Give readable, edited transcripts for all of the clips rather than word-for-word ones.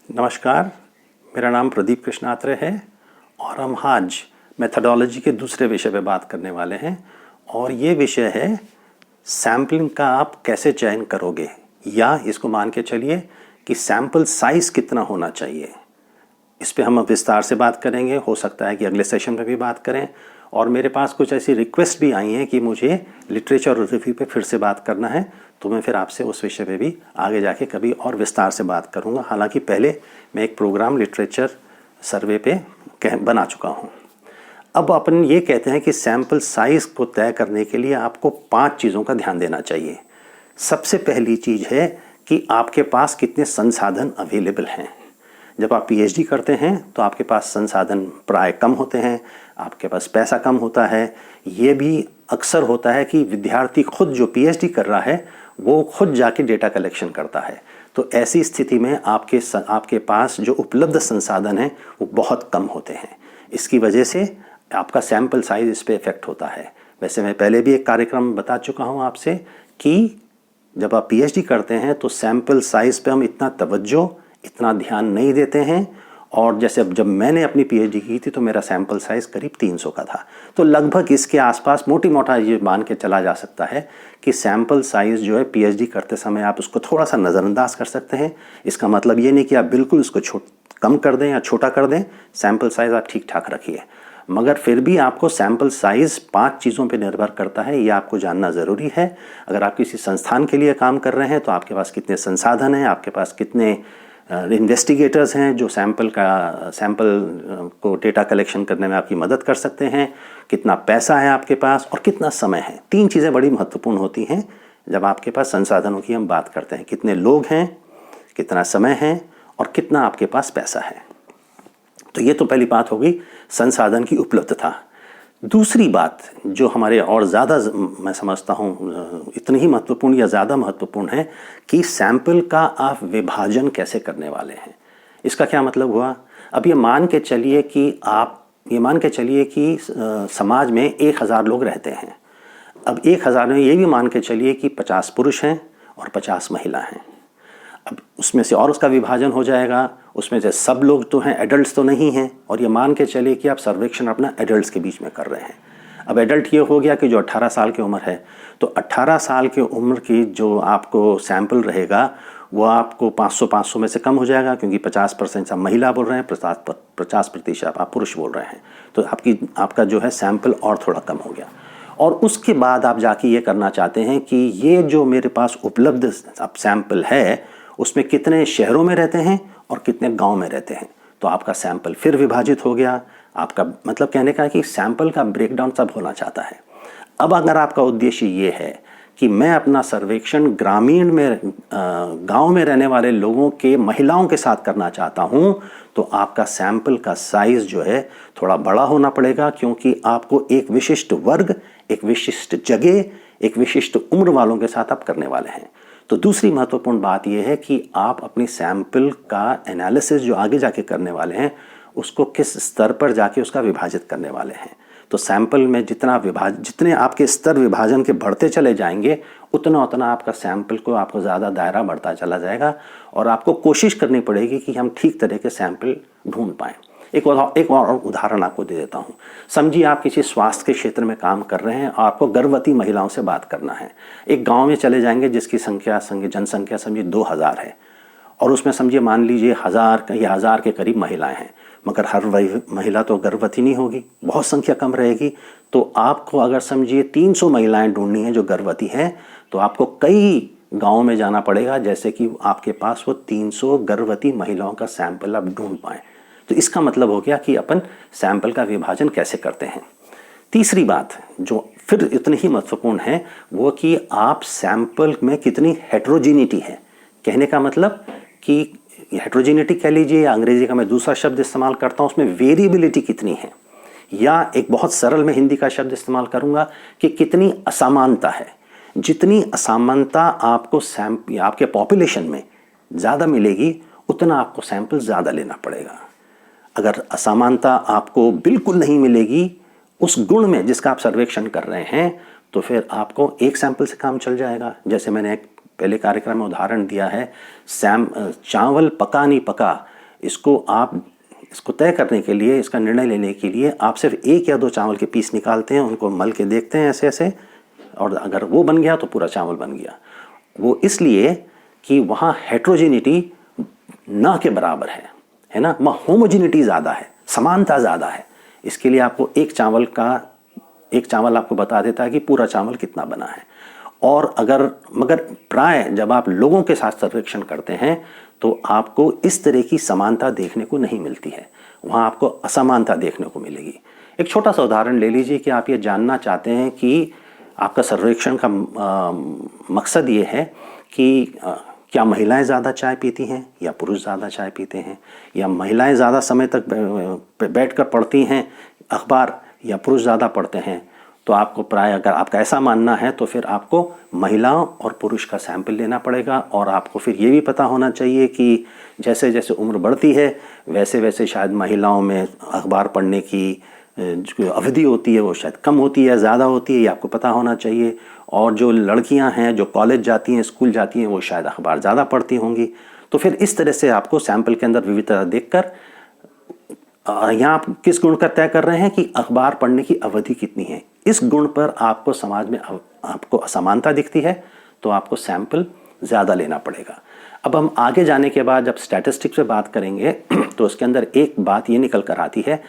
नमस्कार, मेरा नाम प्रदीप कृष्ण आत्रे है और हम आज मेथडोलॉजी के दूसरे विषय पे बात करने वाले हैं और ये विषय है सैम्पलिंग का आप कैसे चयन करोगे, या इसको मान के चलिए कि सैम्पल साइज़ कितना होना चाहिए। इस पे हम विस्तार से बात करेंगे, हो सकता है कि अगले सेशन में भी बात करें। और मेरे पास कुछ ऐसी रिक्वेस्ट भी आई हैं कि मुझे लिटरेचर रिव्यू पे फिर से बात करना है, तो मैं फिर आपसे उस विषय पे भी आगे जाके कभी और विस्तार से बात करूँगा। हालांकि पहले मैं एक प्रोग्राम लिटरेचर सर्वे पे बना चुका हूँ। अब अपन ये कहते हैं कि सैम्पल साइज़ को तय करने के लिए आपको 5 चीज़ों का ध्यान देना चाहिए। सबसे पहली चीज़ है कि आपके पास कितने संसाधन अवेलेबल हैं। जब आप पीएचडी करते हैं तो आपके पास संसाधन प्राय कम होते हैं, आपके पास पैसा कम होता है। ये भी अक्सर होता है कि विद्यार्थी खुद जो पीएचडी कर रहा है वो खुद जाके डेटा कलेक्शन करता है, तो ऐसी स्थिति में आपके पास जो उपलब्ध संसाधन हैं वो बहुत कम होते हैं। इसकी वजह से आपका सैम्पल साइज़ इस पर इफ़ेक्ट होता है। वैसे मैं पहले भी एक कार्यक्रम बता चुका हूँ आपसे कि जब आप पीएचडी करते हैं तो सैम्पल साइज़ पे हम इतना तवज्जो, इतना ध्यान नहीं देते हैं। और जैसे जब मैंने अपनी पीएचडी की थी तो मेरा सैम्पल साइज़ करीब 300 का था, तो लगभग इसके आसपास मोटी मोटा ये मान के चला जा सकता है कि सैम्पल साइज़ जो है पीएचडी करते समय आप उसको थोड़ा सा नज़रअंदाज कर सकते हैं। इसका मतलब ये नहीं कि आप बिल्कुल उसको कम कर दें या छोटा कर दें, सैम्पल साइज़ आप ठीक ठाक रखिए। मगर फिर भी आपको सैम्पल साइज़ 5 चीज़ों पे निर्भर करता है, ये आपको जानना ज़रूरी है। अगर आप किसी संस्थान के लिए काम कर रहे हैं तो आपके पास कितने संसाधन हैं, आपके पास कितने इन्वेस्टिगेटर्स हैं जो सैम्पल को डेटा कलेक्शन करने में आपकी मदद कर सकते हैं, कितना पैसा है आपके पास और कितना समय है। 3 चीज़ें बड़ी महत्वपूर्ण होती हैं जब आपके पास संसाधनों की हम बात करते हैं। कितने लोग हैं, कितना समय है और कितना आपके पास पैसा है। तो ये तो पहली बात हो गई संसाधन की उपलब्धता। दूसरी बात जो हमारे और ज़्यादा मैं समझता हूँ इतनी ही महत्वपूर्ण या ज़्यादा महत्वपूर्ण है कि सैंपल का आप विभाजन कैसे करने वाले हैं। इसका क्या मतलब हुआ? अब ये मान के चलिए कि समाज में 1000 लोग रहते हैं। अब 1000 में ये भी मान के चलिए कि 50 पुरुष हैं और 50 महिला हैं। अब उसमें से और उसका विभाजन हो जाएगा, उसमें से सब लोग तो हैं, एडल्ट्स तो नहीं हैं। और ये मान के चलिए कि आप सर्वेक्षण अपना एडल्ट्स के बीच में कर रहे हैं। अब एडल्ट ये हो गया कि जो 18 साल की उम्र है, तो 18 साल की उम्र की जो आपको सैंपल रहेगा वो आपको 500 में से कम हो जाएगा, क्योंकि 50% आप महिला बोल रहे हैं, 50% आप पुरुष बोल रहे हैं। तो आपका जो है सैंपल और थोड़ा कम हो गया। और उसके बाद आप जाके ये करना चाहते हैं कि ये जो मेरे पास उपलब्ध अब सैंपल है उसमें कितने शहरों में रहते हैं और कितने गांव में रहते हैं। तो आपका सैंपल फिर विभाजित हो गया। आपका मतलब कहने का है कि सैंपल का ब्रेकडाउन सब होना चाहता है। अब अगर आपका उद्देश्य ये है कि मैं अपना सर्वेक्षण ग्रामीण में गांव में रहने वाले लोगों के महिलाओं के साथ करना चाहता हूं, तो आपका सैंपल का साइज जो है थोड़ा बड़ा होना पड़ेगा, क्योंकि आपको एक विशिष्ट वर्ग, एक विशिष्ट जगह, एक विशिष्ट उम्र वालों के साथ आप करने वाले हैं। तो दूसरी महत्वपूर्ण बात यह है कि आप अपनी सैंपल का एनालिसिस जो आगे जाके करने वाले हैं उसको किस स्तर पर जाके उसका विभाजित करने वाले हैं। तो सैंपल में जितने आपके स्तर विभाजन के बढ़ते चले जाएंगे उतना आपका सैंपल को आपको ज़्यादा दायरा बढ़ता चला जाएगा और आपको कोशिश करनी पड़ेगी कि हम ठीक तरह के सैंपल ढूंढ पाएँ। एक और उदाहरण आपको दे देता हूँ। समझिए आप किसी स्वास्थ्य के क्षेत्र में काम कर रहे हैं और आपको गर्भवती महिलाओं से बात करना है। एक गांव में चले जाएंगे जिसकी जनसंख्या समझिए 2000 है, और उसमें समझिए मान लीजिए 1000 के करीब महिलाएं हैं, मगर हर वही महिला तो गर्भवती नहीं होगी, बहुत संख्या कम रहेगी। तो आपको अगर समझिए 300 महिलाएं ढूंढनी है जो गर्भवती हैं, तो आपको कई गाँव में जाना पड़ेगा, जैसे कि आपके पास वो 300 गर्भवती महिलाओं का सैंपल आप ढूंढ पाएँ। तो इसका मतलब हो गया कि अपन सैंपल का विभाजन कैसे करते हैं। तीसरी बात जो फिर इतनी ही महत्वपूर्ण है वो कि आप सैंपल में कितनी हेट्रोजीनिटी है। कहने का मतलब कि हेट्रोजीनिटी कह लीजिए, या अंग्रेजी का मैं दूसरा शब्द इस्तेमाल करता हूँ, उसमें वेरिएबिलिटी कितनी है, या एक बहुत सरल में हिंदी का शब्द इस्तेमाल करूँगा कि कितनी असमानता है। जितनी असमानता आपको आपके पॉपुलेशन में ज़्यादा मिलेगी उतना आपको सैंपल ज़्यादा लेना पड़ेगा। अगर असमानता आपको बिल्कुल नहीं मिलेगी उस गुण में जिसका आप सर्वेक्षण कर रहे हैं, तो फिर आपको एक सैंपल से काम चल जाएगा। जैसे मैंने एक पहले कार्यक्रम में उदाहरण दिया है, चावल पका नहीं पका इसको तय करने के लिए, इसका निर्णय लेने के लिए आप सिर्फ 1 या 2 चावल के पीस निकालते हैं, उनको मल के देखते हैं ऐसे ऐसे, और अगर वो बन गया तो पूरा चावल बन गया। वो इसलिए कि वहाँ हेट्रोजेनिटी ना के बराबर है ना, वहाँ होमोजेनिटी ज़्यादा है, समानता ज़्यादा है। इसके लिए आपको एक चावल आपको बता देता है कि पूरा चावल कितना बना है। और मगर प्राय जब आप लोगों के साथ सर्वेक्षण करते हैं तो आपको इस तरह की समानता देखने को नहीं मिलती है, वहाँ आपको असमानता देखने को मिलेगी। एक छोटा सा उदाहरण ले लीजिए कि आप ये जानना चाहते हैं कि आपका सर्वेक्षण का मकसद ये है कि क्या महिलाएं ज़्यादा चाय पीती हैं या पुरुष ज़्यादा चाय पीते हैं, या महिलाएं ज़्यादा समय तक बैठकर पढ़ती हैं अखबार या पुरुष ज़्यादा पढ़ते हैं। तो आपको प्राय, अगर आपका ऐसा मानना है तो फिर आपको महिलाओं और पुरुष का सैंपल लेना पड़ेगा। और आपको फिर ये भी पता होना चाहिए कि जैसे जैसे उम्र बढ़ती है वैसे वैसे शायद महिलाओं में अखबार पढ़ने की जो अवधि होती है वो शायद कम होती है, ज़्यादा होती है, ये आपको पता होना चाहिए। और जो लड़कियां हैं जो कॉलेज जाती हैं, स्कूल जाती हैं, वो शायद अखबार ज़्यादा पढ़ती होंगी। तो फिर इस तरह से आपको सैंपल के अंदर विविधता देखकर यहाँ आप किस गुण का तय कर रहे हैं कि अखबार पढ़ने की अवधि कितनी है। इस गुण पर आपको समाज में आपको असमानता दिखती है तो आपको सैंपल ज़्यादा लेना पड़ेगा। अब हम आगे जाने के बाद जब स्टैटिस्टिक्स पे बात करेंगे तो उसके अंदर एक बात ये निकल कर आती है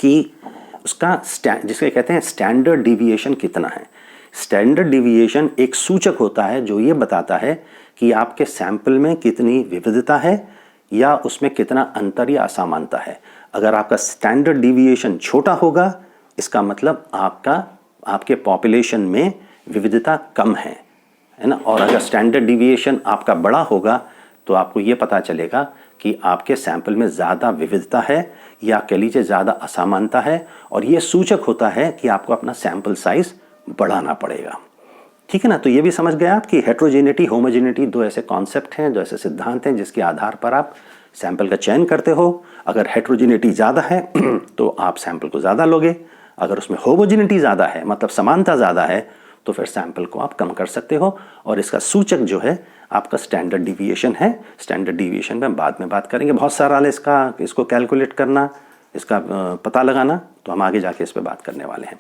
कि उसका जिसके कहते हैं स्टैंडर्ड डिविएशन कितना है। स्टैंडर्ड डिविएशन एक सूचक होता है जो ये बताता है कि आपके सैंपल में कितनी विविधता है या उसमें कितना अंतर या असमानता है। अगर आपका स्टैंडर्ड डिविएशन छोटा होगा इसका मतलब आपके पॉपुलेशन में विविधता कम है ना। और अगर स्टैंडर्ड डिविएशन आपका बड़ा होगा तो आपको ये पता चलेगा कि आपके सैंपल में ज़्यादा विविधता है या कह लीजिए ज़्यादा असमानता है। और ये सूचक होता है कि आपको अपना सैंपल साइज बढ़ाना पड़ेगा। ठीक है ना। तो ये भी समझ गए आप कि हेट्रोजेनिटी, होमोजेनिटी 2 ऐसे कॉन्सेप्ट हैं, 2 ऐसे सिद्धांत हैं जिसके आधार पर आप सैंपल का चयन करते हो। अगर हेट्रोजेनिटी ज़्यादा है तो आप सैंपल को ज़्यादा लोगे, अगर उसमें होमोजेनिटी ज़्यादा है मतलब समानता ज़्यादा है तो फिर सैंपल को आप कम कर सकते हो। और इसका सूचक जो है आपका स्टैंडर्ड डिविएशन है। स्टैंडर्ड डिविएशन में बाद में बात करेंगे, बहुत सारा है इसको कैलकुलेट करना, इसका पता लगाना, तो हम आगे जाके इस पर बात करने वाले हैं।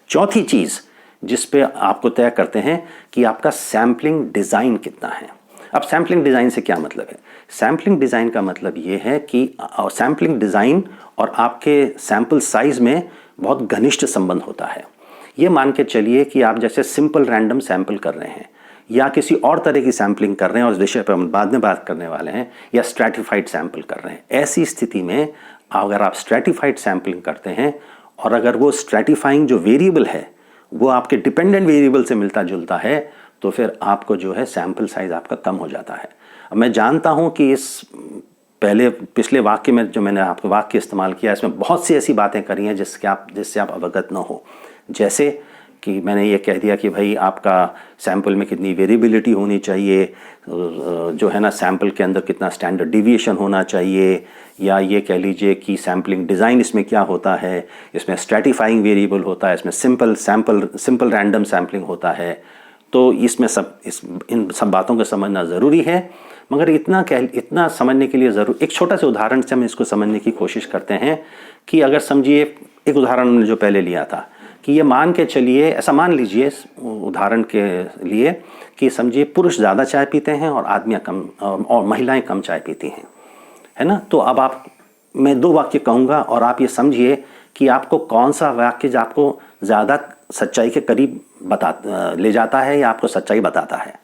चौथी चीज़ जिस पे आपको तय करते हैं कि आपका सैम्पलिंग डिज़ाइन कितना है। अब सैम्पलिंग डिज़ाइन से क्या मतलब है? सैम्पलिंग डिज़ाइन का मतलब ये है कि सैम्पलिंग डिज़ाइन और आपके सैंपल साइज़ में बहुत घनिष्ठ संबंध होता है। ये मान के चलिए कि आप जैसे सिंपल रैंडम सैंपल कर रहे हैं या किसी और तरह की सैम्पलिंग कर रहे हैं और इस विषय पर हम बाद में बात करने वाले हैं, या स्ट्रैटिफाइड सैंपल कर रहे हैं। ऐसी स्थिति में अगर आप स्ट्रैटिफाइड सैम्पलिंग करते हैं और अगर वो स्ट्रैटिफाइंग जो वेरिएबल है वो आपके डिपेंडेंट वेरिएबल से मिलता जुलता है तो फिर आपको जो है सैंपल साइज आपका कम हो जाता है। अब मैं जानता हूं कि इस पिछले वाक्य में जो मैंने आपको वाक्य इस्तेमाल किया इसमें बहुत सी ऐसी बातें करी हैं जिससे आप अवगत न हो। जैसे कि मैंने ये कह दिया कि भाई आपका सैंपल में कितनी वेरिएबिलिटी होनी चाहिए, जो है ना सैंपल के अंदर कितना स्टैंडर्ड डिविएशन होना चाहिए, या ये कह लीजिए कि सैम्पलिंग डिज़ाइन इसमें क्या होता है, इसमें स्ट्रैटिफाइंग वेरिएबल होता है, इसमें सिंपल रैंडम सैम्पलिंग होता है। तो इसमें इन सब बातों को समझना ज़रूरी है। मगर इतना समझने के लिए एक छोटा सा उदाहरण से हम इसको समझने की कोशिश करते हैं कि अगर समझिए एक उदाहरण हमने जो पहले लिया था कि ये मान के चलिए, ऐसा मान लीजिए उदाहरण के लिए कि समझिए पुरुष ज़्यादा चाय पीते हैं और आदमियाँ कम और महिलाएं कम चाय पीती हैं, है ना। तो अब मैं 2 वाक्य कहूँगा और आप ये समझिए कि आपको कौन सा वाक्य आपको ज़्यादा सच्चाई के करीब ले जाता है या आपको सच्चाई बताता है।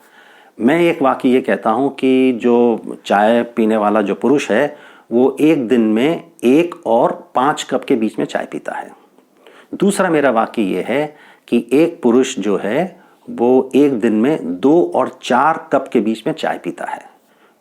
मैं एक वाक्य ये कहता हूँ कि जो चाय पीने वाला जो पुरुष है वो एक दिन में 1 और 5 कप के बीच में चाय पीता है। दूसरा मेरा वाक्य ये है कि एक पुरुष जो है वो एक दिन में 2 और 4 कप के बीच में चाय पीता है।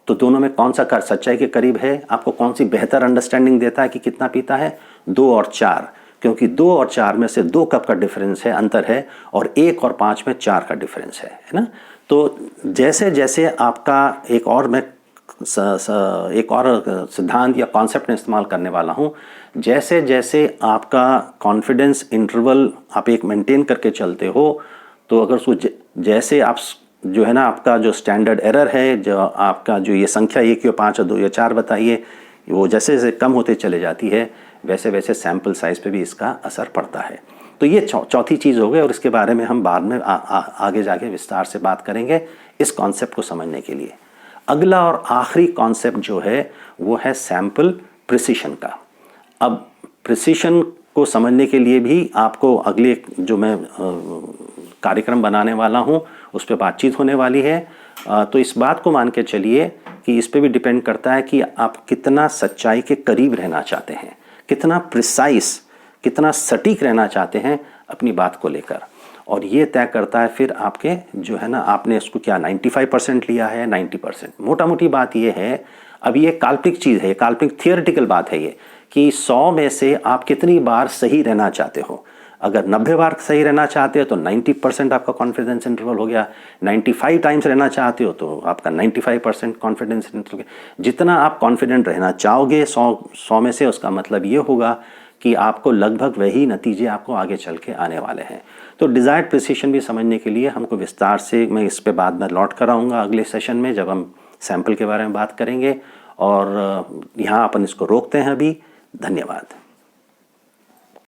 तो दोनों में कौन सा सच्चाई के करीब है, आपको कौन सी बेहतर अंडरस्टैंडिंग देता है कि कितना पीता है? 2 और 4, क्योंकि 2 और 4 में से 2 कप का डिफरेंस है, अंतर है, और 1 और 5 में 4 का डिफरेंस है ना। तो जैसे जैसे आपका एक और सिद्धांत या कॉन्सेप्ट में इस्तेमाल करने वाला हूँ, जैसे जैसे आपका कॉन्फिडेंस इंटरवल आप एक मेंटेन करके चलते हो, तो अगर उसको जैसे आप जो है ना आपका जो स्टैंडर्ड एरर है, जो आपका जो ये संख्या 1 या 5 या 2 या 4 बताइए, वो जैसे जैसे कम होते चले जाती है वैसे वैसे सैम्पल साइज़ पे भी इसका असर पड़ता है। तो ये चौथी चीज़ हो गई और इसके बारे में हम बाद में आगे जाके विस्तार से बात करेंगे इस कॉन्सेप्ट को समझने के लिए। अगला और आखिरी कॉन्सेप्ट जो है वो है सैम्पल प्रिसिशन का। अब प्रिसिशन को समझने के लिए भी आपको अगले जो मैं कार्यक्रम बनाने वाला हूँ उस पर बातचीत होने वाली है। तो इस बात को मान के चलिए कि इस पे भी डिपेंड करता है कि आप कितना सच्चाई के करीब रहना चाहते हैं, कितना प्रिसाइस, कितना सटीक रहना चाहते हैं अपनी बात को लेकर, और ये तय करता है फिर आपके जो है ना आपने इसको क्या 95% लिया है 90%। मोटा मोटी बात ये है, अब ये काल्पनिक चीज़ है, काल्पनिक थियोरेटिकल बात है ये, कि 100 में से आप कितनी बार सही रहना चाहते हो। अगर 90 बार सही रहना चाहते हो तो 90% आपका कॉन्फिडेंस इंटरवल हो गया, 95 टाइम्स रहना चाहते हो तो आपका 95% कॉन्फिडेंस इंटरवल। जितना आप कॉन्फिडेंट रहना चाहोगे 100 में से, उसका मतलब ये होगा कि आपको लगभग वही नतीजे आपको आगे चल के आने वाले हैं। तो डिज़ायर्ड प्रिसिशन भी समझने के लिए हमको विस्तार से, मैं इस पे बाद में लौट कर आऊँगा अगले सेशन में जब हम सैंपल के बारे में बात करेंगे, और यहाँ अपन इसको रोकते हैं अभी। धन्यवाद।